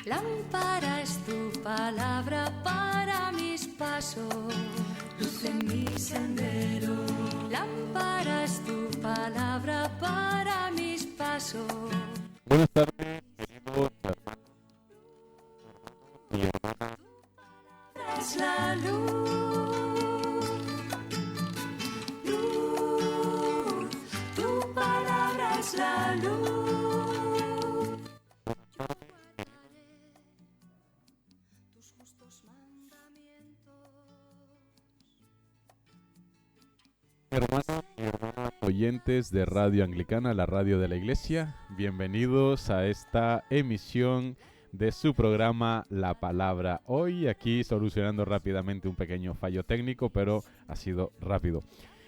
Lámpara es tu palabra para mis pasos, luz en mi sendero. Lámpara es tu palabra para mis pasos. Buenas tardes, queridos hermanos y hermanas. Es la luz, luz, tu palabra es la luz. Tus justos mandamientos. Hermanos y hermanas oyentes de Radio Anglicana, la radio de la Iglesia, bienvenidos a esta emisión de su programa La Palabra. Hoy aquí solucionando rápidamente un pequeño fallo técnico, pero ha sido rápido.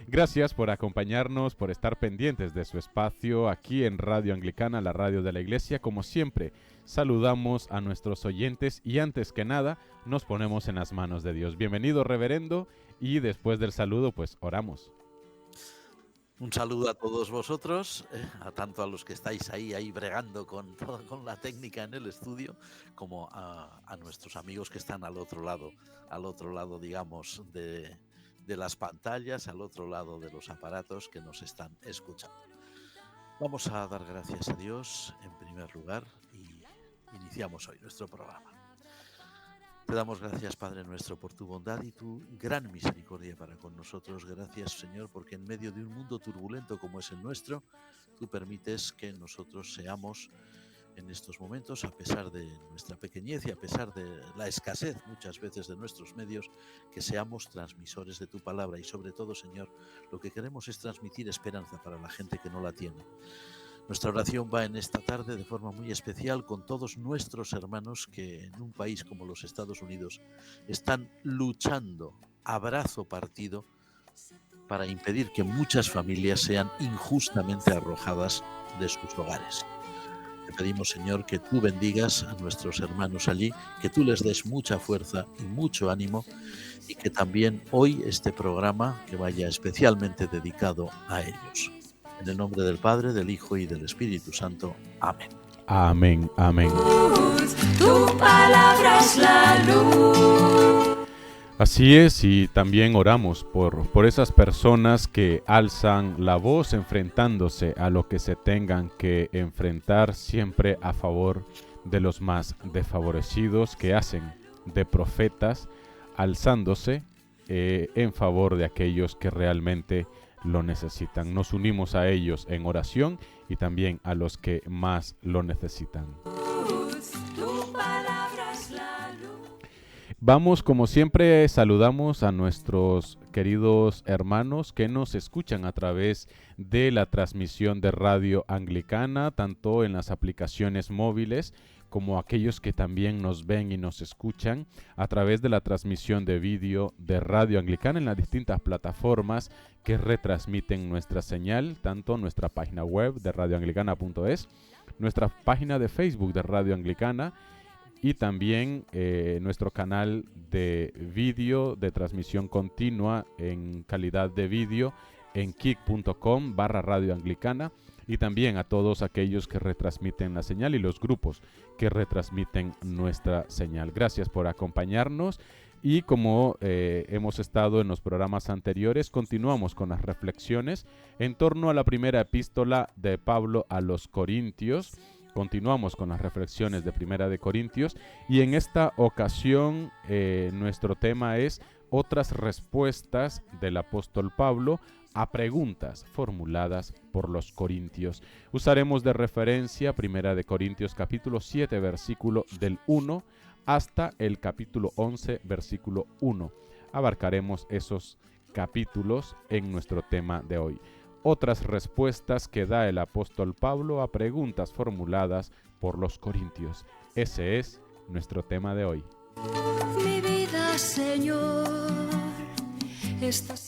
Gracias por acompañarnos, por estar pendientes de su espacio aquí en Radio Anglicana, la radio de la Iglesia. Como siempre, saludamos a nuestros oyentes y antes que nada nos ponemos en las manos de Dios. Bienvenido, reverendo, y después del saludo, pues oramos. Un saludo a todos vosotros, tanto a los que estáis ahí bregando con la técnica en el estudio, como a nuestros amigos que están al otro lado, digamos, de las pantallas, al otro lado de los aparatos que nos están escuchando. Vamos a dar gracias a Dios en primer lugar y iniciamos hoy nuestro programa. Te damos gracias, Padre nuestro, por tu bondad y tu gran misericordia para con nosotros. Gracias, Señor, porque en medio de un mundo turbulento como es el nuestro, tú permites que nosotros seamos en estos momentos, a pesar de nuestra pequeñez y a pesar de la escasez muchas veces de nuestros medios, que seamos transmisores de tu palabra y sobre todo, Señor, lo que queremos es transmitir esperanza para la gente que no la tiene. Nuestra oración va en esta tarde de forma muy especial con todos nuestros hermanos que en un país como los Estados Unidos están luchando a brazo partido para impedir que muchas familias sean injustamente arrojadas de sus hogares. Te pedimos, Señor, que tú bendigas a nuestros hermanos allí, que tú les des mucha fuerza y mucho ánimo y que también hoy este programa que vaya especialmente dedicado a ellos. En el nombre del Padre, del Hijo y del Espíritu Santo. Amén. Amén, amén. Tu palabra es la luz. Así es, y también oramos por esas personas que alzan la voz enfrentándose a lo que se tengan que enfrentar, siempre a favor de los más desfavorecidos, que hacen de profetas, alzándose en favor de aquellos que realmente lo necesitan. Nos unimos a ellos en oración y también a los que más lo necesitan. Vamos, como siempre, saludamos a nuestros queridos hermanos que nos escuchan a través de la transmisión de Radio Anglicana, tanto en las aplicaciones móviles como aquellos que también nos ven y nos escuchan a través de la transmisión de vídeo de Radio Anglicana en las distintas plataformas que retransmiten nuestra señal, tanto nuestra página web de radioanglicana.es, nuestra página de Facebook de Radio Anglicana y también nuestro canal de vídeo de transmisión continua en calidad de vídeo en kick.com/radioanglicana y también a todos aquellos que retransmiten la señal y los grupos que retransmiten nuestra señal. Gracias por acompañarnos y como hemos estado en los programas anteriores, continuamos con las reflexiones en torno a la primera epístola de Pablo a los Corintios. Continuamos con las reflexiones de Primera de Corintios y en esta ocasión nuestro tema es otras respuestas del apóstol Pablo a preguntas formuladas por los corintios. Usaremos de referencia Primera de Corintios capítulo 7 versículo del 1 hasta el capítulo 11 versículo 1. Abarcaremos esos capítulos en nuestro tema de hoy. Otras respuestas que da el apóstol Pablo a preguntas formuladas por los corintios. Ese es nuestro tema de hoy. Mi vida, Señor.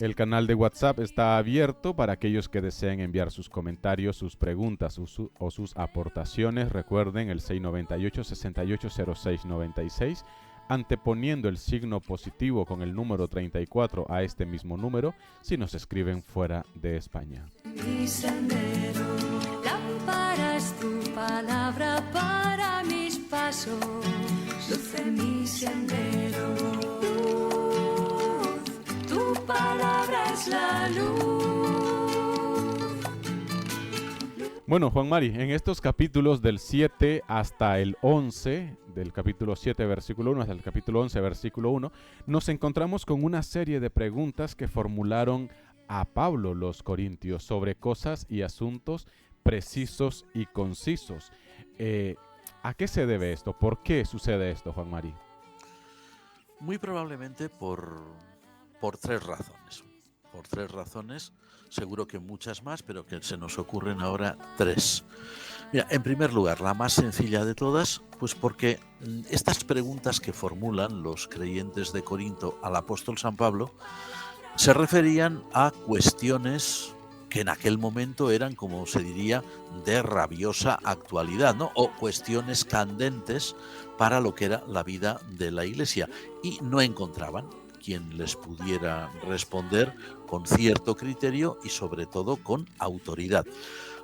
El canal de WhatsApp está abierto para aquellos que deseen enviar sus comentarios, sus preguntas o sus aportaciones. Recuerden el 698-680696. Anteponiendo el signo positivo con el número 34 a este mismo número, si nos escriben fuera de España. Mi sendero, lámpara es tu palabra para mis pasos. paso, luz en mi sendero. Luz, tu palabra es la luz. Bueno, Juan Mari, en estos capítulos del 7 hasta el 11, del capítulo 7, versículo 1 hasta el capítulo 11, versículo 1, nos encontramos con una serie de preguntas que formularon a Pablo los corintios sobre cosas y asuntos precisos y concisos. ¿A qué se debe esto? ¿Por qué sucede esto, Juan Mari? Muy probablemente por 3 razones. Por 3 razones, seguro que muchas más, pero que se nos ocurren ahora 3. Mira, en primer lugar, la más sencilla de todas, pues porque estas preguntas que formulan los creyentes de Corinto al apóstol San Pablo se referían a cuestiones que en aquel momento eran, como se diría, de rabiosa actualidad, ¿no? O cuestiones candentes para lo que era la vida de la Iglesia, y no encontraban quien les pudiera responder con cierto criterio y sobre todo con autoridad.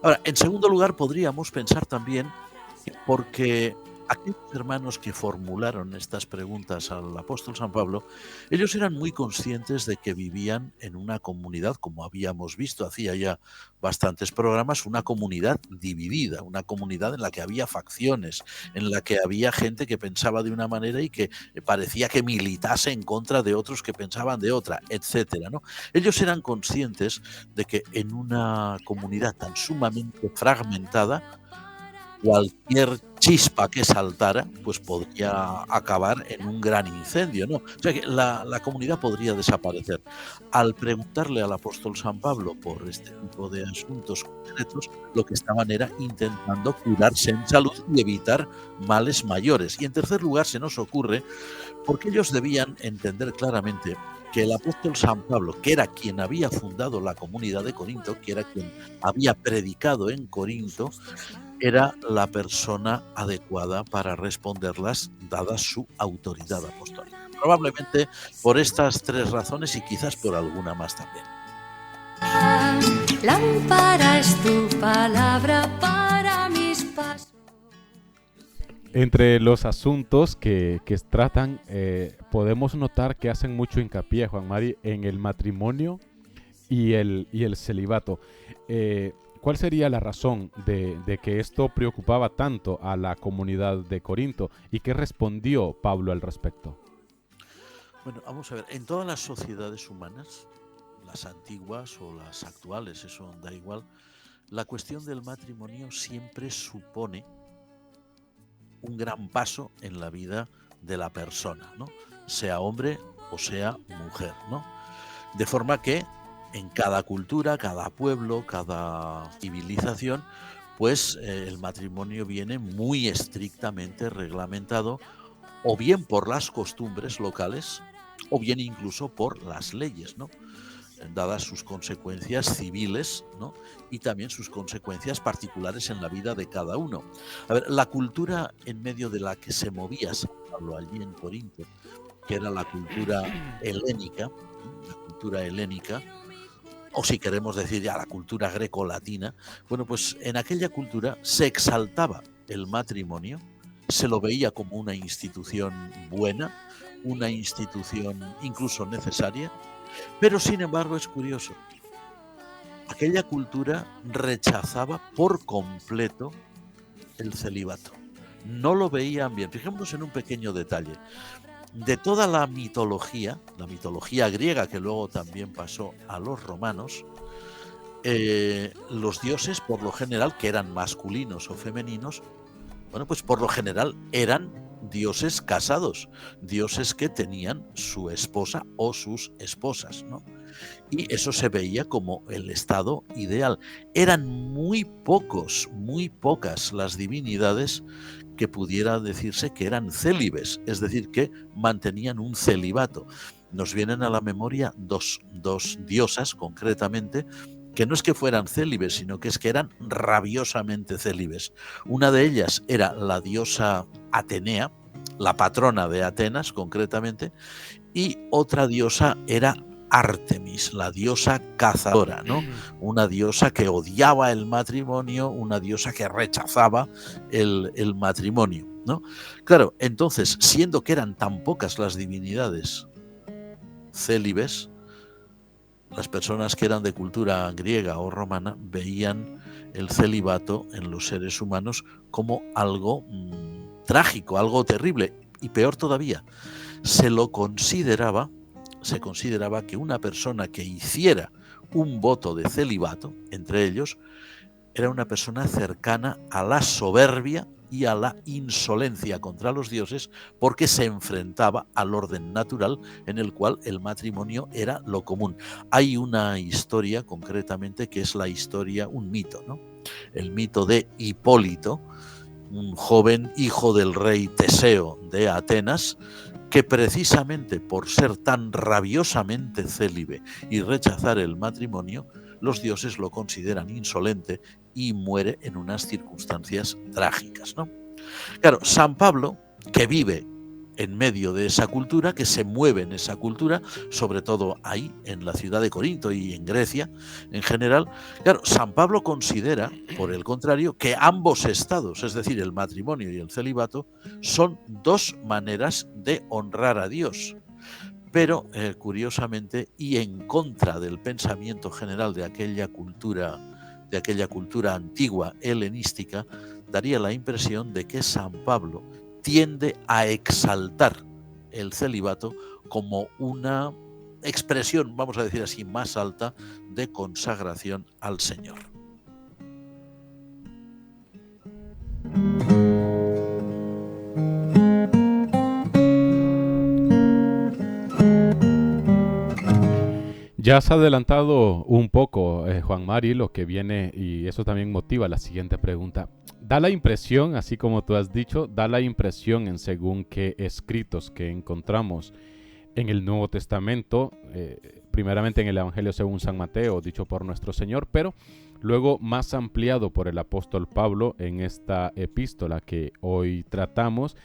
Ahora, en segundo lugar, podríamos pensar también porque aquellos hermanos que formularon estas preguntas al apóstol San Pablo, ellos eran muy conscientes de que vivían en una comunidad, como habíamos visto hacía ya bastantes programas, una comunidad dividida, una comunidad en la que había facciones, en la que había gente que pensaba de una manera y que parecía que militase en contra de otros que pensaban de otra, etcétera, ¿no? Ellos eran conscientes de que en una comunidad tan sumamente fragmentada, cualquier chispa que saltara, pues podría acabar en un gran incendio, ¿no? O sea que la comunidad podría desaparecer. Al preguntarle al apóstol San Pablo por este tipo de asuntos concretos, lo que estaban era intentando curarse en salud y evitar males mayores. Y en tercer lugar, se nos ocurre, porque ellos debían entender claramente que el apóstol San Pablo, que era quien había fundado la comunidad de Corinto, que era quien había predicado en Corinto, era la persona adecuada para responderlas, dada su autoridad apostólica. Probablemente por estas 3 razones y quizás por alguna más también. Lámpara es tu palabra para mis pasos. Entre los asuntos que tratan, podemos notar que hacen mucho hincapié, Juan Mari, en el matrimonio y el celibato. ¿Cuál sería la razón de que esto preocupaba tanto a la comunidad de Corinto? ¿Y qué respondió Pablo al respecto? Bueno, vamos a ver, en todas las sociedades humanas, las antiguas o las actuales, eso da igual, la cuestión del matrimonio siempre supone un gran paso en la vida de la persona, ¿no? Sea hombre o sea mujer, ¿no? De forma que en cada cultura, cada pueblo, cada civilización, pues el matrimonio viene muy estrictamente reglamentado, o bien por las costumbres locales, o bien incluso por las leyes, ¿no? Dadas sus consecuencias civiles, ¿no? Y también sus consecuencias particulares en la vida de cada uno. A ver, la cultura en medio de la que se movía San Pablo allí en Corinto, que era la cultura helénica, o si queremos decir ya la cultura greco-latina, bueno, pues en aquella cultura se exaltaba el matrimonio, se lo veía como una institución buena, una institución incluso necesaria, pero sin embargo es curioso, aquella cultura rechazaba por completo el celibato, no lo veían bien. Fijémonos en un pequeño detalle. De toda la mitología griega, que luego también pasó a los romanos, los dioses, por lo general, que eran masculinos o femeninos, bueno, pues por lo general eran dioses casados, dioses que tenían su esposa o sus esposas, ¿no? Y eso se veía como el estado ideal. Eran muy pocas las divinidades que pudiera decirse que eran célibes, es decir, que mantenían un celibato. Nos vienen a la memoria dos diosas, concretamente, que no es que fueran célibes, sino que es que eran rabiosamente célibes. Una de ellas era la diosa Atenea, la patrona de Atenas, concretamente, y otra diosa era Artemis, la diosa cazadora, ¿no? Una diosa que odiaba el matrimonio, una diosa que rechazaba el matrimonio, ¿no? Claro, entonces, siendo que eran tan pocas las divinidades célibes, las personas que eran de cultura griega o romana veían el celibato en los seres humanos como algo trágico, algo terrible, y peor todavía, se consideraba que una persona que hiciera un voto de celibato, entre ellos, era una persona cercana a la soberbia y a la insolencia contra los dioses, porque se enfrentaba al orden natural en el cual el matrimonio era lo común. Hay una historia concretamente que es la historia, un mito, ¿no? El mito de Hipólito, un joven hijo del rey Teseo de Atenas, que precisamente por ser tan rabiosamente célibe y rechazar el matrimonio, los dioses lo consideran insolente y muere en unas circunstancias trágicas, ¿no? Claro, San Pablo, que vive en medio de esa cultura, que se mueve en esa cultura, sobre todo ahí, en la ciudad de Corinto y en Grecia en general, claro, San Pablo considera, por el contrario, que ambos estados, es decir, el matrimonio y el celibato, son dos maneras de honrar a Dios. Pero, curiosamente, y en contra del pensamiento general de aquella cultura antigua helenística, daría la impresión de que San Pablo tiende a exaltar el celibato como una expresión, vamos a decir así, más alta de consagración al Señor. Ya has adelantado un poco, Juan Mari, lo que viene, y eso también motiva la siguiente pregunta. Da la impresión, así como tú has dicho, da la impresión en según qué escritos que encontramos en el Nuevo Testamento, primeramente en el Evangelio según San Mateo, dicho por nuestro Señor, pero luego más ampliado por el apóstol Pablo en esta epístola que hoy tratamos,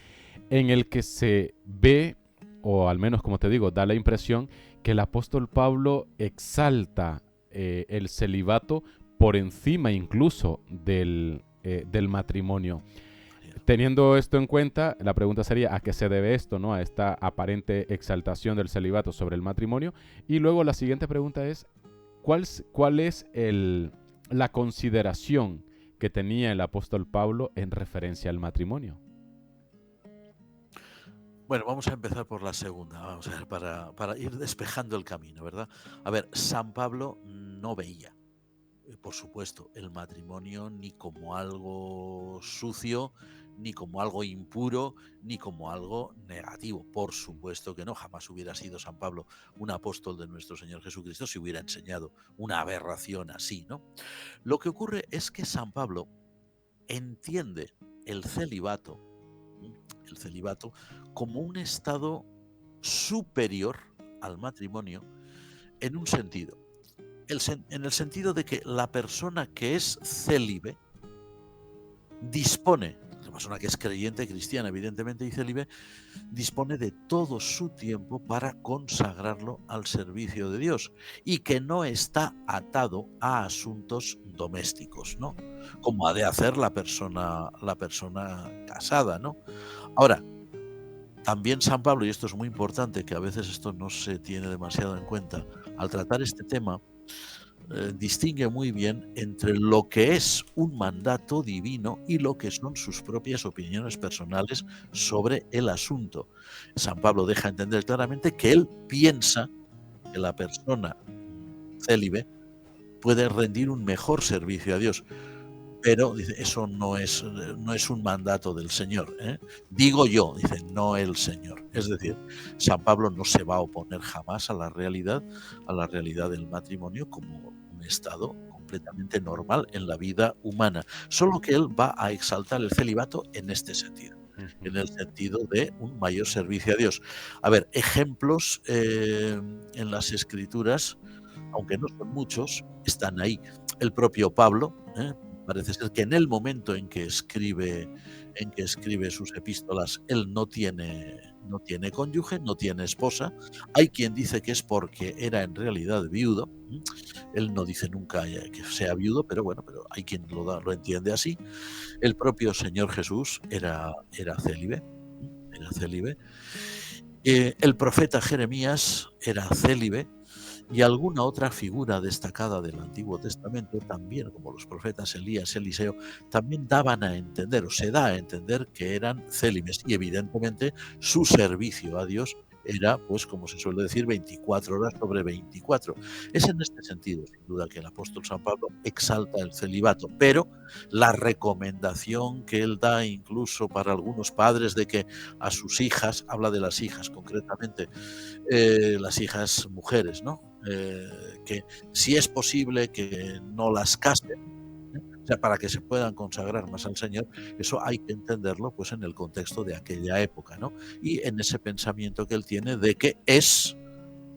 en el que se ve, o al menos como te digo, da la impresión que el apóstol Pablo exalta el celibato por encima incluso del matrimonio. Teniendo esto en cuenta, la pregunta sería ¿a qué se debe esto, ¿no? A esta aparente exaltación del celibato sobre el matrimonio? Y luego la siguiente pregunta es ¿cuál es la consideración que tenía el apóstol Pablo en referencia al matrimonio? Bueno, vamos a empezar por la segunda, vamos a ver, para ir despejando el camino, ¿verdad? A ver, San Pablo no veía, por supuesto, el matrimonio ni como algo sucio, ni como algo impuro, ni como algo negativo. Por supuesto que no, jamás hubiera sido San Pablo un apóstol de nuestro Señor Jesucristo si hubiera enseñado una aberración así, ¿no? Lo que ocurre es que San Pablo entiende el celibato como un estado superior al matrimonio en un sentido. En el sentido de que la persona que es célibe dispone, la persona que es creyente, cristiana evidentemente y célibe, dispone de todo su tiempo para consagrarlo al servicio de Dios y que no está atado a asuntos domésticos, ¿no? Como ha de hacer la persona casada, ¿no? Ahora, también San Pablo, y esto es muy importante, que a veces esto no se tiene demasiado en cuenta, al tratar este tema, distingue muy bien entre lo que es un mandato divino y lo que son sus propias opiniones personales sobre el asunto. San Pablo deja entender claramente que él piensa que la persona célibe puede rendir un mejor servicio a Dios. Pero dice, eso no es un mandato del Señor, ¿eh? Digo yo, dice, no el Señor. Es decir, San Pablo no se va a oponer jamás a la realidad del matrimonio como un estado completamente normal en la vida humana. Solo que él va a exaltar el celibato en este sentido, en el sentido de un mayor servicio a Dios. A ver, ejemplos en las Escrituras, aunque no son muchos, están ahí. El propio Pablo, parece ser que en el momento en que escribe en que escribe sus epístolas, él no tiene cónyuge, no tiene esposa. Hay quien dice que es porque era en realidad viudo. Él no dice nunca que sea viudo, pero bueno, pero hay quien lo entiende así. El propio Señor Jesús era célibe. Era célibe. El profeta Jeremías era célibe. Y alguna otra figura destacada del Antiguo Testamento también, como los profetas Elías, Eliseo, también daban a entender, o se da a entender, que eran célibes. Y evidentemente su servicio a Dios era, pues como se suele decir, 24 horas sobre 24. Es en este sentido, sin duda, que el apóstol San Pablo exalta el celibato, pero la recomendación que él da incluso para algunos padres de que a sus hijas, habla de las hijas concretamente, las hijas mujeres, ¿no? Que si es posible que no las casen, o sea, para que se puedan consagrar más al Señor. Eso hay que entenderlo pues en el contexto de aquella época, ¿no? Y en ese pensamiento que él tiene de que es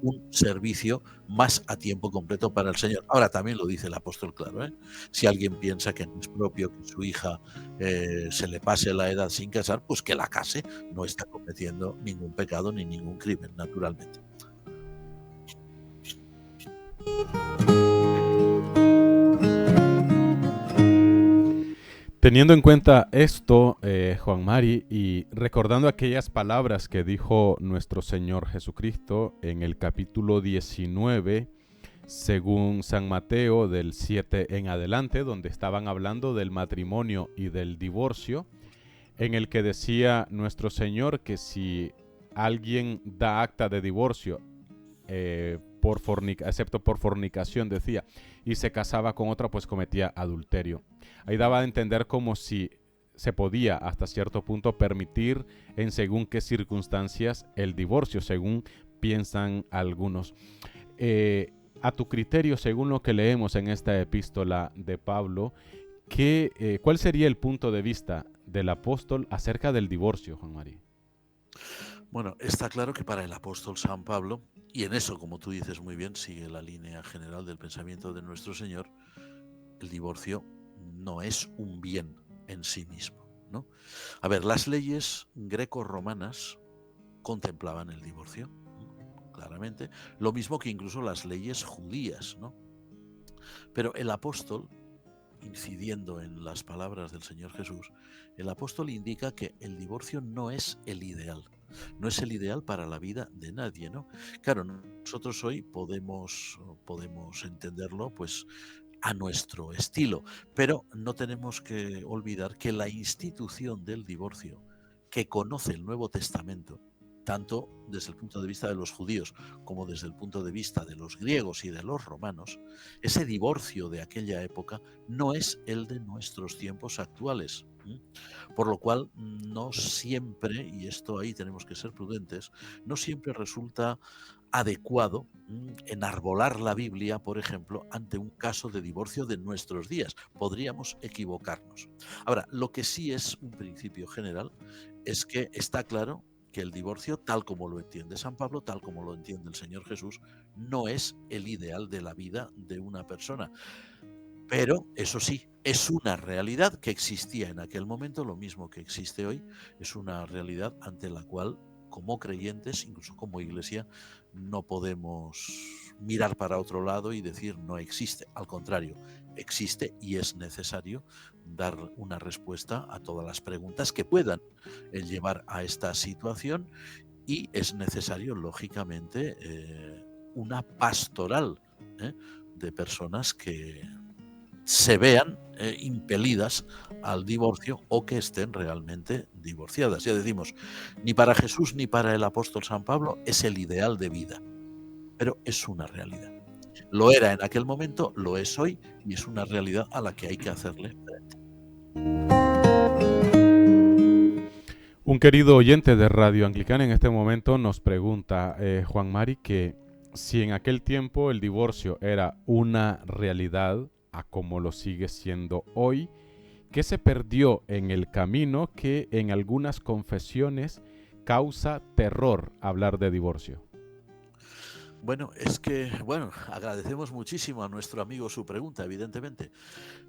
un servicio más a tiempo completo para el Señor. Ahora también lo dice el apóstol, claro, ¿eh? Si alguien piensa que no es propio que su hija se le pase la edad sin casar, pues que la case. No está cometiendo ningún pecado ni ningún crimen, naturalmente. Teniendo en cuenta esto, Juan Mari, y recordando aquellas palabras que dijo nuestro Señor Jesucristo en el capítulo 19, según San Mateo, del 7 en adelante, donde estaban hablando del matrimonio y del divorcio, en el que decía nuestro Señor que si alguien da acta de divorcio, excepto por fornicación, decía, y se casaba con otra, pues cometía adulterio. Ahí daba a entender como si se podía hasta cierto punto permitir en según qué circunstancias el divorcio, según piensan algunos. A tu criterio, según lo que leemos en esta epístola de Pablo, ¿cuál sería el punto de vista del apóstol acerca del divorcio, Juan María? Bueno, está claro que para el apóstol San Pablo, y en eso, como tú dices muy bien, sigue la línea general del pensamiento de nuestro Señor, el divorcio no es un bien en sí mismo, ¿no? A ver, las leyes greco-romanas contemplaban el divorcio, claramente, lo mismo que incluso las leyes judías, ¿no? Pero el apóstol, incidiendo en las palabras del Señor Jesús, el apóstol indica que el divorcio no es el ideal. No es el ideal para la vida de nadie, ¿no? Claro, nosotros hoy podemos entenderlo pues a nuestro estilo, pero no tenemos que olvidar que la institución del divorcio que conoce el Nuevo Testamento, tanto desde el punto de vista de los judíos como desde el punto de vista de los griegos y de los romanos, ese divorcio de aquella época no es el de nuestros tiempos actuales. Por lo cual, no siempre, y esto ahí tenemos que ser prudentes, no siempre resulta adecuado enarbolar la Biblia, por ejemplo, ante un caso de divorcio de nuestros días. Podríamos equivocarnos. Ahora, lo que sí es un principio general es que está claro que el divorcio, tal como lo entiende San Pablo, tal como lo entiende el Señor Jesús, no es el ideal de la vida de una persona. Pero, eso sí, es una realidad que existía en aquel momento, lo mismo que existe hoy, es una realidad ante la cual, como creyentes, incluso como Iglesia, no podemos mirar para otro lado y decir no existe. Al contrario, existe y es necesario dar una respuesta a todas las preguntas que puedan llevar a esta situación, y es necesario, lógicamente, una pastoral de personas que se vean impelidas al divorcio o que estén realmente divorciadas. Ya decimos, ni para Jesús ni para el apóstol San Pablo es el ideal de vida, pero es una realidad. Lo era en aquel momento, lo es hoy, y es una realidad a la que hay que hacerle frente. Un querido oyente de Radio Anglicana en este momento nos pregunta, Juan Mari, que si en aquel tiempo el divorcio era una realidad, a como lo sigue siendo hoy, ¿qué se perdió en el camino que en algunas confesiones causa terror hablar de divorcio? Bueno, es que, bueno, agradecemos muchísimo a nuestro amigo su pregunta, evidentemente.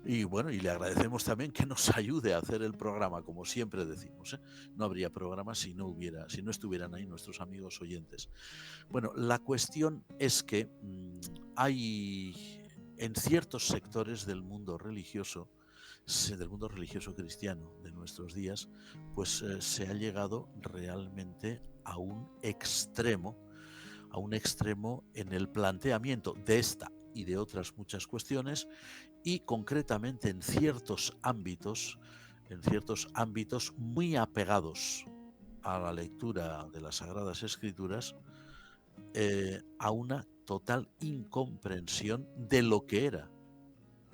Y bueno, y le agradecemos también que nos ayude a hacer el programa, como siempre decimos, ¿eh? No habría programa si no estuvieran ahí nuestros amigos oyentes. Bueno, la cuestión es que hay en ciertos sectores del mundo religioso cristiano de nuestros días, pues se ha llegado realmente a un extremo en el planteamiento de esta y de otras muchas cuestiones, y concretamente en ciertos ámbitos muy apegados a la lectura de las Sagradas Escrituras, a una total incomprensión de lo que era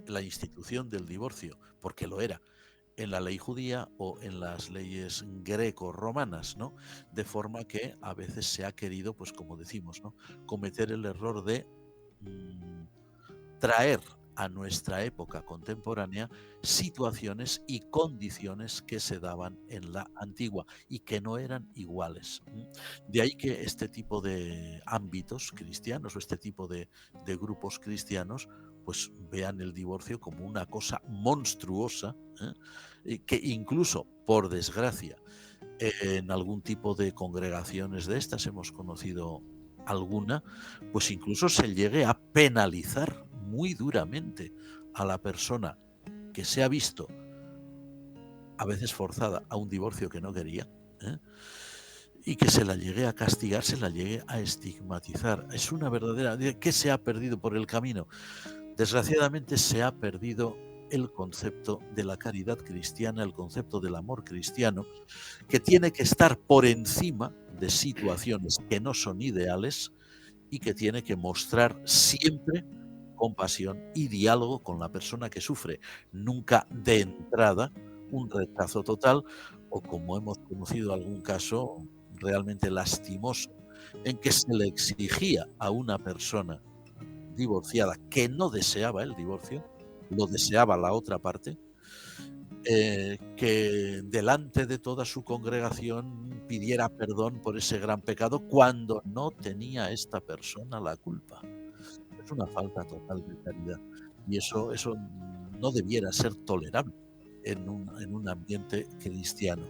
la institución del divorcio, porque lo era en la ley judía o en las leyes greco-romanas, ¿no? De forma que a veces se ha querido, pues como decimos, ¿no?, cometer el error de traer a nuestra época contemporánea situaciones y condiciones que se daban en la antigua y que no eran iguales. De ahí que este tipo de ámbitos cristianos o este tipo de grupos cristianos pues vean el divorcio como una cosa monstruosa, y que incluso, por desgracia, en algún tipo de congregaciones de estas hemos conocido alguna, pues incluso se llegue a penalizar muy duramente a la persona que se ha visto a veces forzada a un divorcio que no quería, y que se la llegue a castigar, se la llegue a estigmatizar. Es una verdadera... ¿Qué se ha perdido por el camino? Desgraciadamente se ha perdido el concepto de la caridad cristiana, el concepto del amor cristiano, que tiene que estar por encima de situaciones que no son ideales y que tiene que mostrar siempre compasión y diálogo con la persona que sufre, nunca de entrada un rechazo total, o como hemos conocido algún caso realmente lastimoso en que se le exigía a una persona divorciada que no deseaba el divorcio, lo deseaba la otra parte, que delante de toda su congregación pidiera perdón por ese gran pecado cuando no tenía esta persona la culpa. Es una falta total de caridad y eso no debiera ser tolerable en un ambiente cristiano.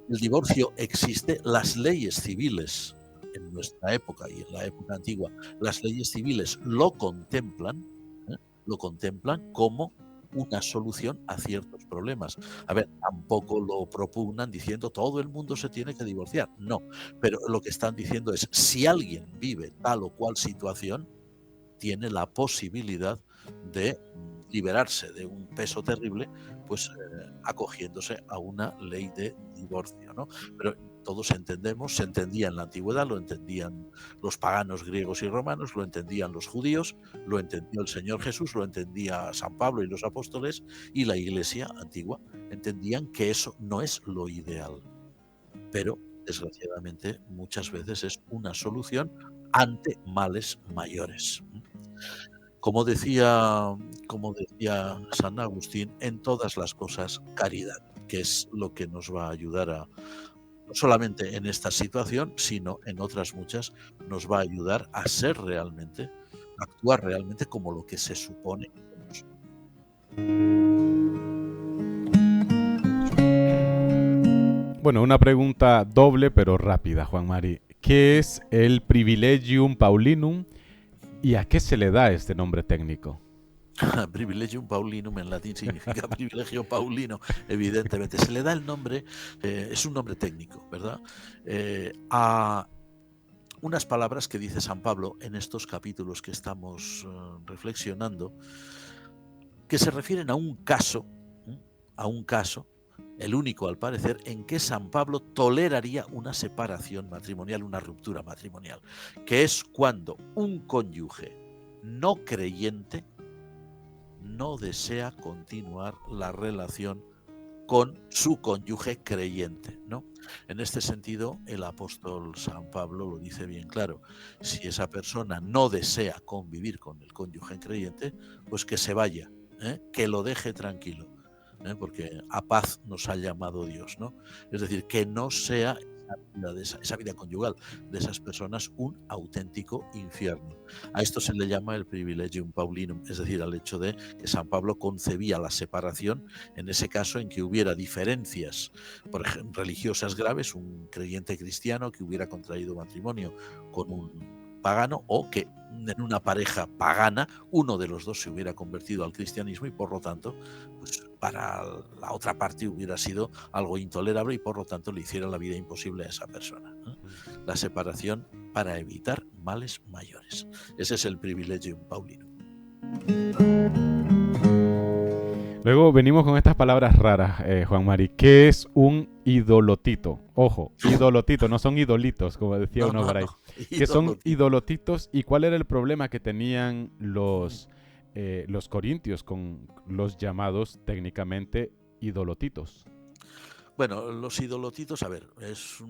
El divorcio existe, las leyes civiles en nuestra época y en la época antigua, las leyes civiles lo contemplan como una solución a ciertos problemas. A ver, tampoco lo propugnan diciendo todo el mundo se tiene que divorciar, no, pero lo que están diciendo es si alguien vive tal o cual situación, tiene la posibilidad de liberarse de un peso terrible, pues acogiéndose a una ley de divorcio, ¿no? Pero todos entendemos, se entendía en la antigüedad, lo entendían los paganos griegos y romanos, lo entendían los judíos, lo entendió el Señor Jesús, lo entendía San Pablo y los apóstoles, y la Iglesia antigua entendían que eso no es lo ideal, pero desgraciadamente muchas veces es una solución ante males mayores. Como decía San Agustín, en todas las cosas caridad, que es lo que nos va a ayudar a, no solamente en esta situación, sino en otras muchas, nos va a ayudar a ser realmente, a actuar realmente como lo que se supone que somos. Bueno, una pregunta doble pero rápida, Juan Mari. ¿Qué es el Privilegium Paulinum y a qué se le da este nombre técnico? Privilegium Paulinum en latín significa privilegio paulino, evidentemente. Se le da el nombre, es un nombre técnico, ¿verdad? A unas palabras que dice San Pablo en estos capítulos que estamos reflexionando, que se refieren a un caso, el único al parecer, en que San Pablo toleraría una separación matrimonial, una ruptura matrimonial, que es cuando un cónyuge no creyente no desea continuar la relación con su cónyuge creyente, ¿no? En este sentido, el apóstol San Pablo lo dice bien claro. Si esa persona no desea convivir con el cónyuge creyente, pues que se vaya, que lo deje tranquilo, porque a paz nos ha llamado Dios, ¿no? Es decir, que no sea esa vida conyugal de esas personas un auténtico infierno. A esto se le llama el privilegium Paulinum, es decir, al hecho de que San Pablo concebía la separación en ese caso en que hubiera diferencias, por ejemplo, religiosas graves, un creyente cristiano que hubiera contraído matrimonio con un pagano, o que en una pareja pagana uno de los dos se hubiera convertido al cristianismo y por lo tanto pues para la otra parte hubiera sido algo intolerable y por lo tanto le hiciera la vida imposible a esa persona, ¿no? La separación para evitar males mayores. Ese es el privilegio paulino. Luego venimos con estas palabras raras, Juan Mari. ¿Qué es un idolotito? Ojo, idolotito, no son idolitos, como decía uno por ahí. ¿Qué son idolotitos y cuál era el problema que tenían los corintios con los llamados técnicamente idolotitos? Bueno, los idolotitos, a ver, eso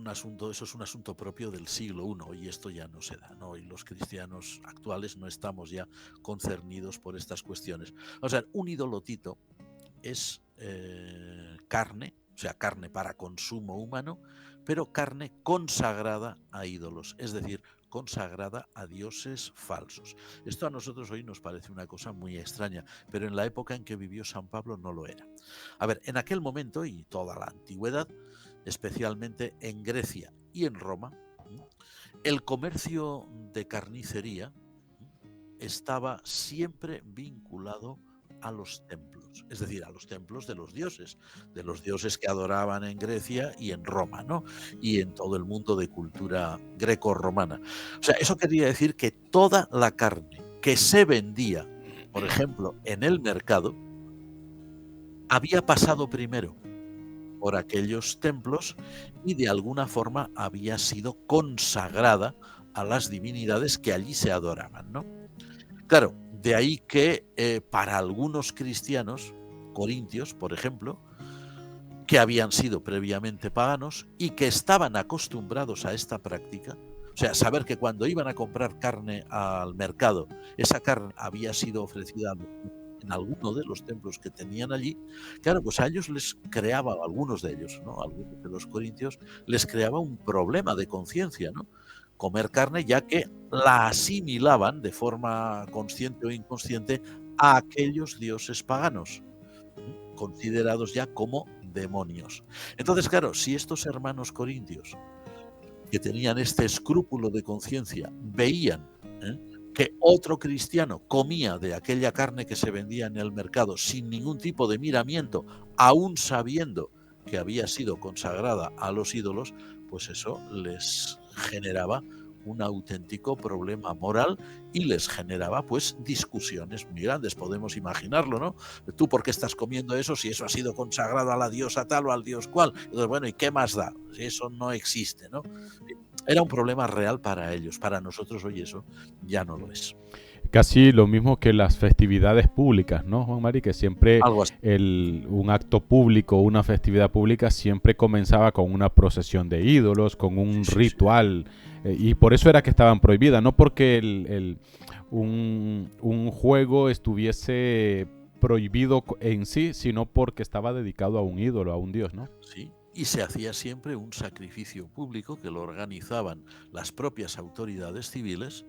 es un asunto propio del siglo I y esto ya no se da, ¿no? Y los cristianos actuales no estamos ya concernidos por estas cuestiones. O sea, un idolotito es carne, o sea, carne para consumo humano, pero carne consagrada a ídolos, es decir, consagrada a dioses falsos. Esto a nosotros hoy nos parece una cosa muy extraña, pero en la época en que vivió San Pablo no lo era. A ver, en aquel momento y toda la antigüedad, especialmente en Grecia y en Roma, el comercio de carnicería estaba siempre vinculado a los templos, es decir, a los templos de los dioses que adoraban en Grecia y en Roma, ¿no? Y en todo el mundo de cultura greco-romana. O sea, eso quería decir que toda la carne que se vendía, por ejemplo, en el mercado, había pasado primero por aquellos templos y de alguna forma había sido consagrada a las divinidades que allí se adoraban, ¿no? Claro, de ahí que para algunos cristianos, corintios, por ejemplo, que habían sido previamente paganos y que estaban acostumbrados a esta práctica, o sea, saber que cuando iban a comprar carne al mercado, esa carne había sido ofrecida en alguno de los templos que tenían allí, claro, pues a ellos les creaba, a algunos de ellos, ¿no? A algunos de los corintios, les creaba un problema de conciencia, ¿no? Comer carne, ya que la asimilaban de forma consciente o inconsciente a aquellos dioses paganos, considerados ya como demonios. Entonces, claro, si estos hermanos corintios, que tenían este escrúpulo de conciencia, veían que otro cristiano comía de aquella carne que se vendía en el mercado sin ningún tipo de miramiento, aún sabiendo que había sido consagrada a los ídolos, pues eso les generaba un auténtico problema moral y les generaba pues discusiones muy grandes, podemos imaginarlo, ¿no? ¿Tú por qué estás comiendo eso si eso ha sido consagrado a la diosa tal o al dios cual? Entonces, bueno, ¿y qué más da? Si eso no existe, ¿no? Era un problema real para ellos, para nosotros hoy eso ya no lo es. Casi lo mismo que las festividades públicas, ¿no, Juan Mari? Que siempre un acto público, una festividad pública siempre comenzaba con una procesión de ídolos, con un ritual, y por eso era que estaban prohibidas, no porque un juego estuviese prohibido en sí, sino porque estaba dedicado a un ídolo, a un dios, ¿no? Sí. Y se hacía siempre un sacrificio público que lo organizaban las propias autoridades civiles,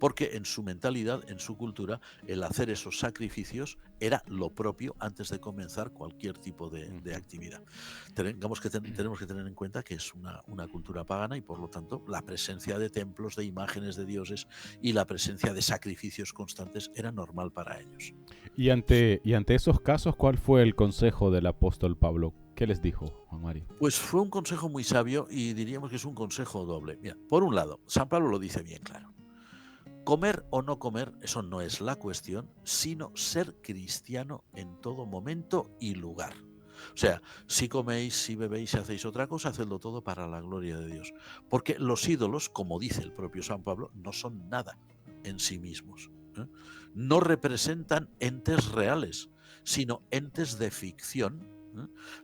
porque en su mentalidad, en su cultura, el hacer esos sacrificios era lo propio antes de comenzar cualquier tipo de actividad. Tenemos que tener en cuenta que es una cultura pagana y por lo tanto la presencia de templos, de imágenes de dioses y la presencia de sacrificios constantes era normal para ellos. Y ante esos casos, ¿cuál fue el consejo del apóstol Pablo? ¿Qué les dijo, Juan Mari? Pues fue un consejo muy sabio y diríamos que es un consejo doble. Mira, por un lado, San Pablo lo dice bien claro. Comer o no comer, eso no es la cuestión, sino ser cristiano en todo momento y lugar. O sea, si coméis, si bebéis, si hacéis otra cosa, hacedlo todo para la gloria de Dios. Porque los ídolos, como dice el propio San Pablo, no son nada en sí mismos. No representan entes reales, sino entes de ficción.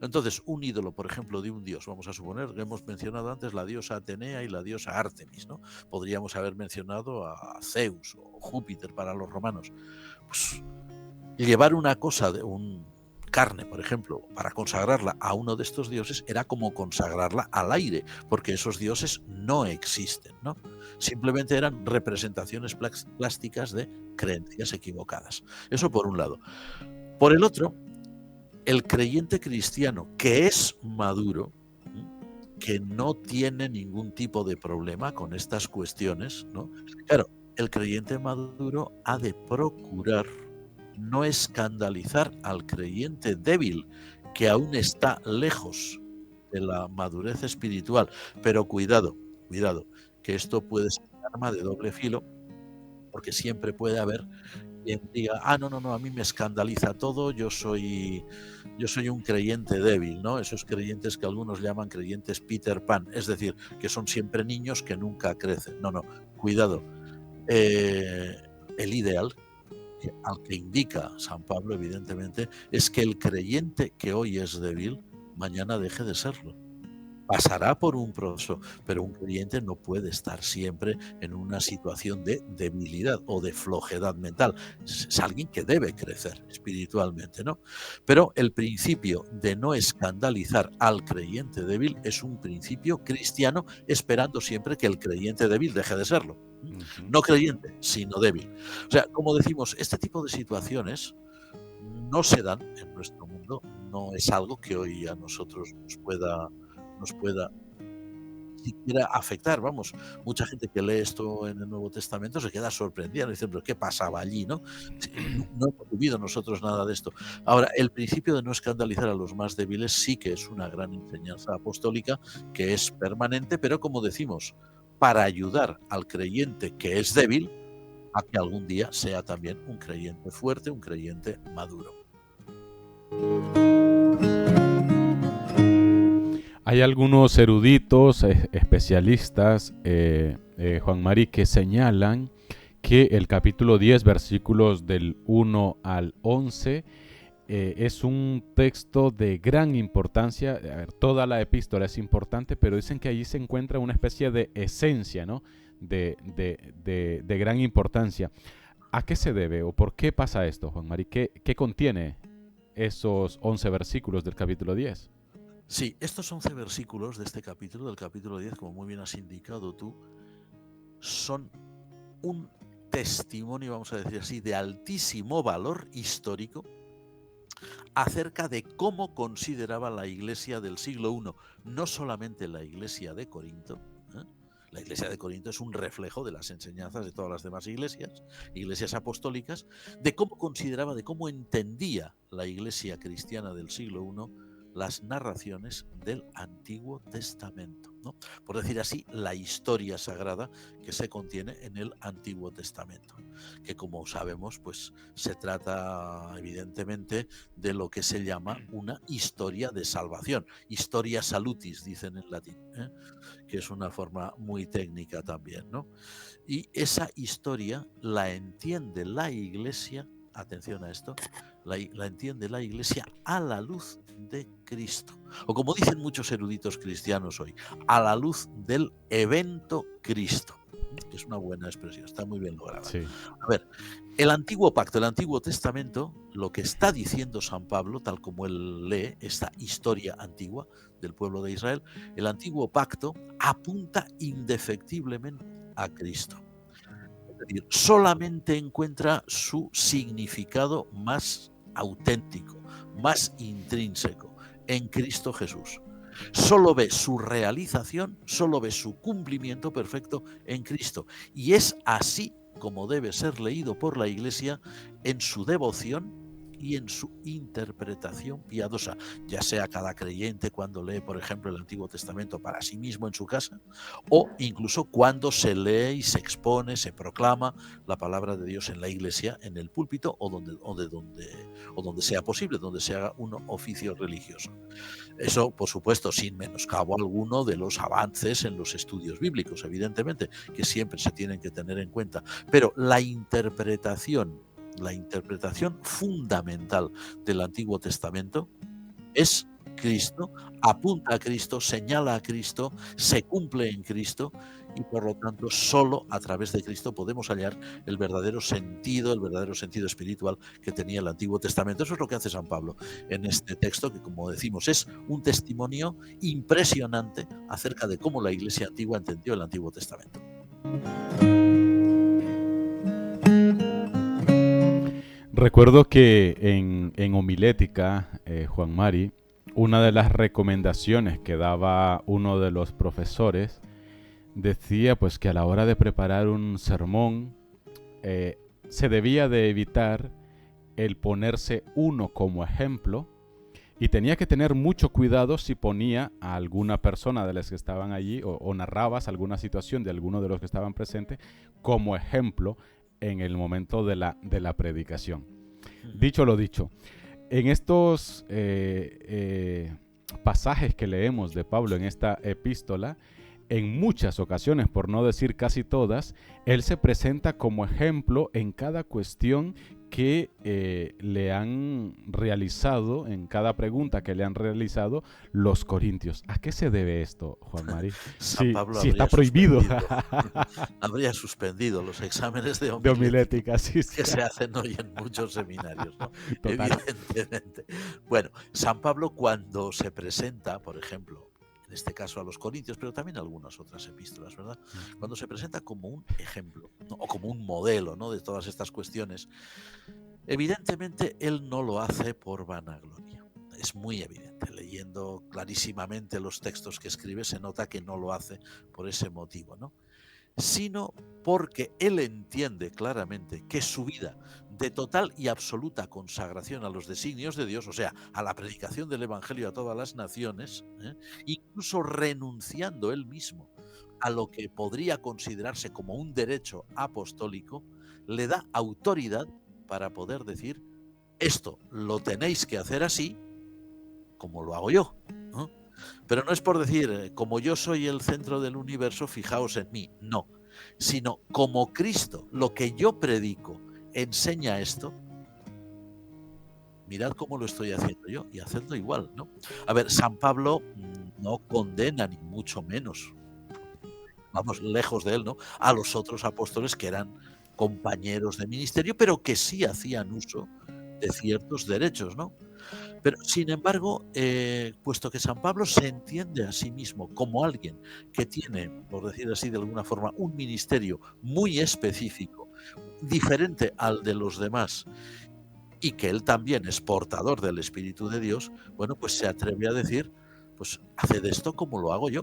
Entonces, un ídolo, por ejemplo, de un dios, vamos a suponer que hemos mencionado antes la diosa Atenea y la diosa Artemis, ¿no? Podríamos haber mencionado a Zeus o Júpiter para los romanos. Pues llevar una cosa de un carne, por ejemplo, para consagrarla a uno de estos dioses era como consagrarla al aire, porque esos dioses no existen, ¿no? Simplemente eran representaciones plásticas de creencias equivocadas. Eso por un lado. Por el otro, el creyente cristiano que es maduro, que no tiene ningún tipo de problema con estas cuestiones, ¿no? Claro, el creyente maduro ha de procurar no escandalizar al creyente débil, que aún está lejos de la madurez espiritual. Pero cuidado, que esto puede ser un arma de doble filo, porque siempre puede haber quien diga, no, a mí me escandaliza todo, yo soy un creyente débil, ¿no? Esos creyentes que algunos llaman creyentes Peter Pan, es decir, que son siempre niños que nunca crecen. No, cuidado. El ideal, al que indica San Pablo, evidentemente, es que el creyente que hoy es débil, mañana deje de serlo. Pasará por un proceso, pero un creyente no puede estar siempre en una situación de debilidad o de flojedad mental. Es alguien que debe crecer espiritualmente, ¿no? Pero el principio de no escandalizar al creyente débil es un principio cristiano, esperando siempre que el creyente débil deje de serlo. No creyente, sino débil. O sea, como decimos, este tipo de situaciones no se dan en nuestro mundo, no es algo que hoy a nosotros nos pueda siquiera afectar. Vamos, mucha gente que lee esto en el Nuevo Testamento se queda sorprendida, dicen, pero ¿qué pasaba allí? No hemos vivido nosotros nada de esto. Ahora, el principio de no escandalizar a los más débiles sí que es una gran enseñanza apostólica, que es permanente, pero como decimos, para ayudar al creyente que es débil a que algún día sea también un creyente fuerte, un creyente maduro. Hay algunos eruditos, especialistas, Juan Mari, que señalan que el capítulo 10, versículos del 1 al 11, es un texto de gran importancia. A ver, toda la epístola es importante, pero dicen que allí se encuentra una especie de esencia, ¿no? de gran importancia. ¿A qué se debe o por qué pasa esto, Juan Mari? ¿Qué contiene esos 11 versículos del capítulo 10? Sí, estos 11 versículos de este capítulo, del capítulo 10, como muy bien has indicado tú, son un testimonio, vamos a decir así, de altísimo valor histórico acerca de cómo consideraba la Iglesia del siglo I, no solamente la Iglesia de Corinto. La Iglesia de Corinto es un reflejo de las enseñanzas de todas las demás iglesias apostólicas, de cómo consideraba, de cómo entendía la Iglesia cristiana del siglo I las narraciones del Antiguo Testamento, ¿no? Por decir así, la historia sagrada que se contiene en el Antiguo Testamento, que como sabemos, pues se trata evidentemente de lo que se llama una historia de salvación, historia salutis, dicen en latín, que es una forma muy técnica también, ¿no? Y esa historia la entiende la Iglesia, atención a esto, la entiende la Iglesia a la luz de Cristo. O como dicen muchos eruditos cristianos hoy, a la luz del evento Cristo. Que es una buena expresión, está muy bien lograda. Sí. A ver, el Antiguo Pacto, el Antiguo Testamento, lo que está diciendo San Pablo, tal como él lee esta historia antigua del pueblo de Israel, el Antiguo Pacto apunta indefectiblemente a Cristo. Es decir, solamente encuentra su significado más auténtico, más intrínseco en Cristo Jesús. Solo ve su realización, solo ve su cumplimiento perfecto en Cristo. Y es así como debe ser leído por la Iglesia en su devoción y en su interpretación piadosa, ya sea cada creyente cuando lee, por ejemplo, el Antiguo Testamento para sí mismo en su casa, o incluso cuando se lee y se expone, se proclama la palabra de Dios en la Iglesia, en el púlpito o donde sea posible, donde se haga un oficio religioso. Eso, por supuesto, sin menoscabo alguno de los avances en los estudios bíblicos, evidentemente, que siempre se tienen que tener en cuenta. Pero la interpretación fundamental del Antiguo Testamento es Cristo, apunta a Cristo, señala a Cristo, se cumple en Cristo y por lo tanto solo a través de Cristo podemos hallar el verdadero sentido espiritual que tenía el Antiguo Testamento. Eso es lo que hace San Pablo en este texto, que como decimos es un testimonio impresionante acerca de cómo la Iglesia antigua entendió el Antiguo Testamento. Recuerdo que en homilética, Juan Mari, una de las recomendaciones que daba uno de los profesores decía pues que a la hora de preparar un sermón se debía de evitar el ponerse uno como ejemplo y tenía que tener mucho cuidado si ponía a alguna persona de las que estaban allí o narrabas alguna situación de alguno de los que estaban presentes como ejemplo en el momento de la predicación. Dicho lo dicho, en estos pasajes que leemos de Pablo en esta epístola, en muchas ocasiones, por no decir casi todas, él se presenta como ejemplo en cada cuestión que le han realizado, en cada pregunta que le han realizado los corintios. ¿A qué se debe esto, Juan Mari? San Pablo sí está prohibido. Habría suspendido los exámenes de homilética sí, que se hacen hoy en muchos seminarios, ¿no? Total. Evidentemente. Bueno, San Pablo cuando se presenta, por ejemplo, en este caso a los Corintios, pero también a algunas otras epístolas, ¿verdad? Cuando se presenta como un ejemplo, ¿no? O como un modelo, ¿no? De todas estas cuestiones, evidentemente él no lo hace por vanagloria. Es muy evidente, leyendo clarísimamente los textos que escribe se nota que no lo hace por ese motivo, ¿no? Sino porque él entiende claramente que su vida de total y absoluta consagración a los designios de Dios, o sea, a la predicación del Evangelio a todas las naciones, incluso renunciando él mismo a lo que podría considerarse como un derecho apostólico, le da autoridad para poder decir, esto lo tenéis que hacer así, como lo hago yo, ¿no? Pero no es por decir, como yo soy el centro del universo, fijaos en mí, no, sino como Cristo, lo que yo predico, enseña esto, mirad cómo lo estoy haciendo yo y hacedlo igual, ¿no? A ver, San Pablo no condena ni mucho menos, vamos, lejos de él, ¿no? A los otros apóstoles que eran compañeros de ministerio, pero que sí hacían uso de ciertos derechos, ¿no? Pero, sin embargo, puesto que San Pablo se entiende a sí mismo como alguien que tiene, por decir así de alguna forma, un ministerio muy específico, diferente al de los demás, y que él también es portador del Espíritu de Dios, bueno, pues se atreve a decir, pues haced esto como lo hago yo.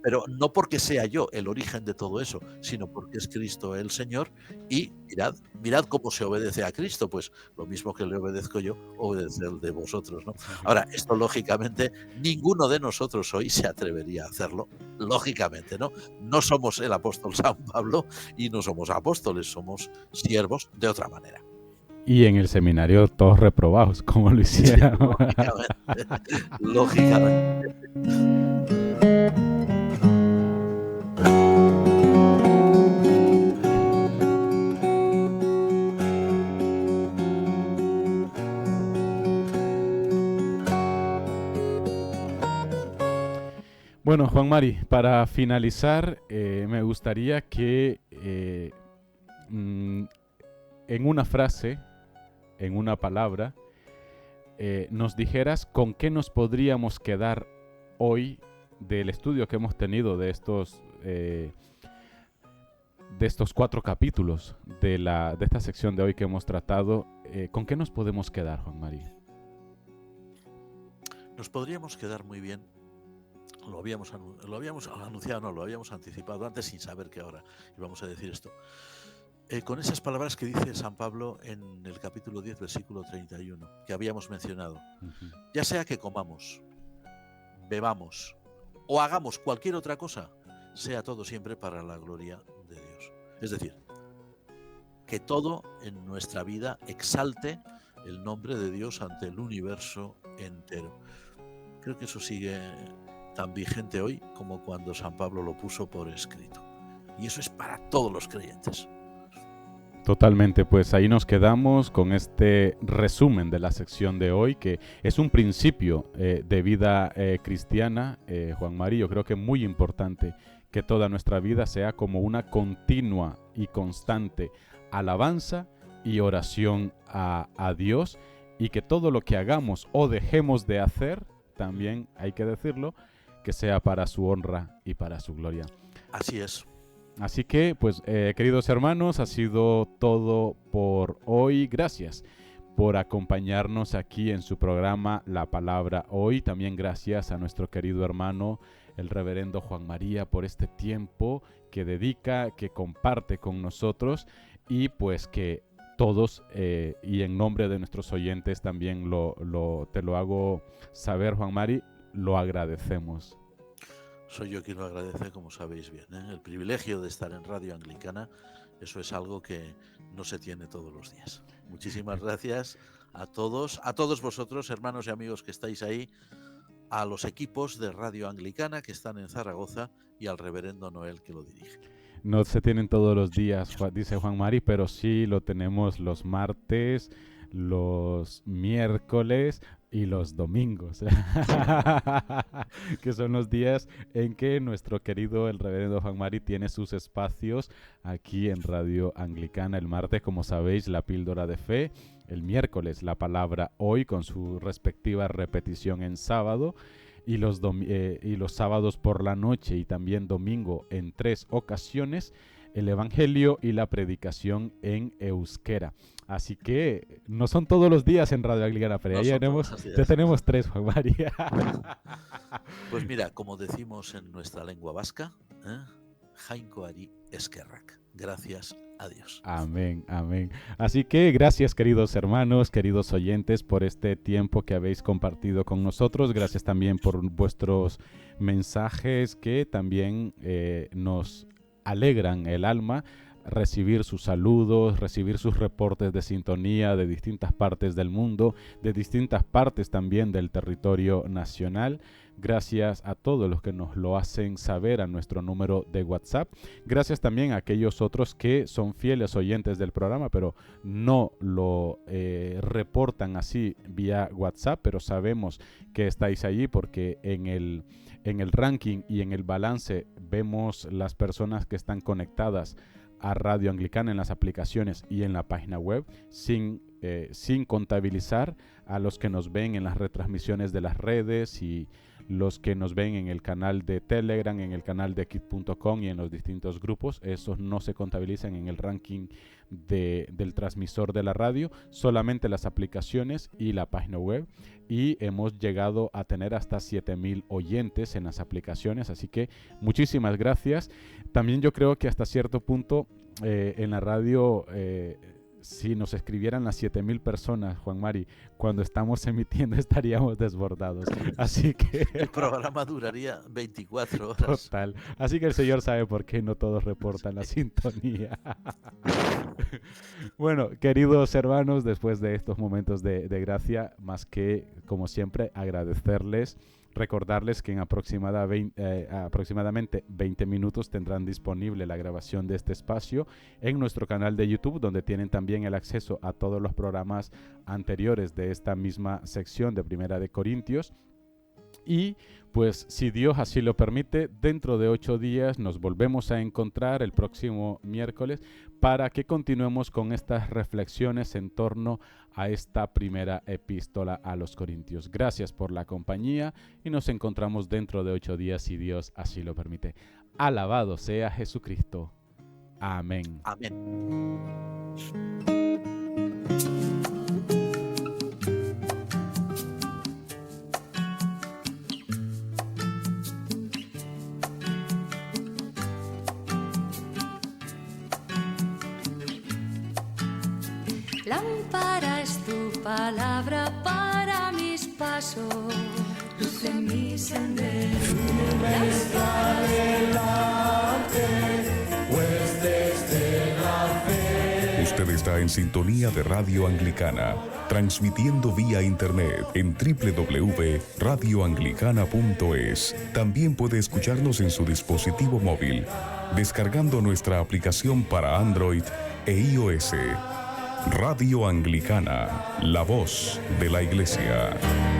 Pero no porque sea yo el origen de todo eso, sino porque es Cristo el Señor y mirad cómo se obedece a Cristo, pues lo mismo que le obedezco yo, obedece el de vosotros, ¿no? Ahora, esto lógicamente ninguno de nosotros hoy se atrevería a hacerlo, lógicamente, ¿no? No somos el apóstol San Pablo y no somos apóstoles, somos siervos de otra manera. Y en el seminario todos reprobados, como lo hicieron. Sí, lógicamente. Bueno, Juan Mari, para finalizar, me gustaría que en una frase, en una palabra, nos dijeras con qué nos podríamos quedar hoy del estudio que hemos tenido de estos 4 capítulos de esta sección de hoy que hemos tratado. ¿Con qué nos podemos quedar, Juan Mari? Nos podríamos quedar muy bien. Lo habíamos anunciado, no, lo habíamos anticipado antes sin saber que ahora íbamos a decir esto. Con esas palabras que dice San Pablo en el capítulo 10, versículo 31, que habíamos mencionado. Ya sea que comamos, bebamos o hagamos cualquier otra cosa, sea todo siempre para la gloria de Dios. Es decir, que todo en nuestra vida exalte el nombre de Dios ante el universo entero. Creo que eso sigue tan vigente hoy como cuando San Pablo lo puso por escrito. Y eso es para todos los creyentes. Totalmente, pues ahí nos quedamos con este resumen de la sección de hoy, que es un principio de vida cristiana, Juan Mari. Yo creo que es muy importante que toda nuestra vida sea como una continua y constante alabanza y oración a Dios, y que todo lo que hagamos o dejemos de hacer, también hay que decirlo, que sea para su honra y para su gloria. Así es. Así que, pues, queridos hermanos, ha sido todo por hoy. Gracias por acompañarnos aquí en su programa La Palabra Hoy. También gracias a nuestro querido hermano, el reverendo Juan María, por este tiempo que dedica, que comparte con nosotros, y pues que todos, y en nombre de nuestros oyentes también te lo hago saber, Juan Mari, lo agradecemos. Soy yo quien lo agradece, como sabéis bien, ¿eh? El privilegio de estar en Radio Anglicana, eso es algo que no se tiene todos los días. Muchísimas gracias a todos vosotros, hermanos y amigos que estáis ahí, a los equipos de Radio Anglicana que están en Zaragoza y al reverendo Noel que lo dirige. No se tienen todos los días, dice Juan Mari, pero sí lo tenemos los martes, los miércoles y los domingos, que son los días en que nuestro querido el reverendo Juan Mari tiene sus espacios aquí en Radio Anglicana. El martes, como sabéis, la píldora de fe; el miércoles, la palabra hoy con su respectiva repetición en sábado; y los sábados por la noche y también domingo, en 3 ocasiones, el Evangelio y la predicación en euskera. Así que no son todos los días en Radio Anglicana, pero ya tenemos 3, Juan María. Pues mira, como decimos en nuestra lengua vasca, jainkoari eskerrak. Gracias a Dios. Amén, amén. Así que gracias, queridos hermanos, queridos oyentes, por este tiempo que habéis compartido con nosotros. Gracias también por vuestros mensajes que también nos alegran el alma. Recibir sus saludos, recibir sus reportes de sintonía de distintas partes del mundo, de distintas partes también del territorio nacional. Gracias a todos los que nos lo hacen saber a nuestro número de WhatsApp. Gracias también a aquellos otros que son fieles oyentes del programa, pero no lo reportan así vía WhatsApp, pero sabemos que estáis allí porque en el ranking y en el balance vemos las personas que están conectadas a Radio Anglicana en las aplicaciones y en la página web, sin contabilizar a los que nos ven en las retransmisiones de las redes y los que nos ven en el canal de Telegram, en el canal de kit.com y en los distintos grupos. Esos no se contabilizan en el ranking del transmisor de la radio, solamente las aplicaciones y la página web, y hemos llegado a tener hasta 7,000 oyentes en las aplicaciones, así que muchísimas gracias. También yo creo que hasta cierto punto en la radio, si nos escribieran las 7,000 personas, Juan Mari, cuando estamos emitiendo estaríamos desbordados. Así que el programa duraría 24 horas. Total. Así que el Señor sabe por qué no todos reportan la sintonía. Bueno, queridos hermanos, después de estos momentos de gracia, más que, como siempre, agradecerles. Recordarles que en aproximadamente 20 minutos tendrán disponible la grabación de este espacio en nuestro canal de YouTube, donde tienen también el acceso a todos los programas anteriores de esta misma sección de Primera de Corintios. Y pues, si Dios así lo permite, dentro de 8 días nos volvemos a encontrar el próximo miércoles para que continuemos con estas reflexiones en torno a esta primera epístola a los Corintios. Gracias por la compañía y nos encontramos dentro de 8 días, si Dios así lo permite. Alabado sea Jesucristo. Amén. Amén. Lámpara es tu palabra para mis pasos, luz en mi sendero. Usted está en sintonía de Radio Anglicana, transmitiendo vía internet en www.radioanglicana.es. También puede escucharnos en su dispositivo móvil, descargando nuestra aplicación para Android e iOS. Radio Anglicana, la voz de la Iglesia.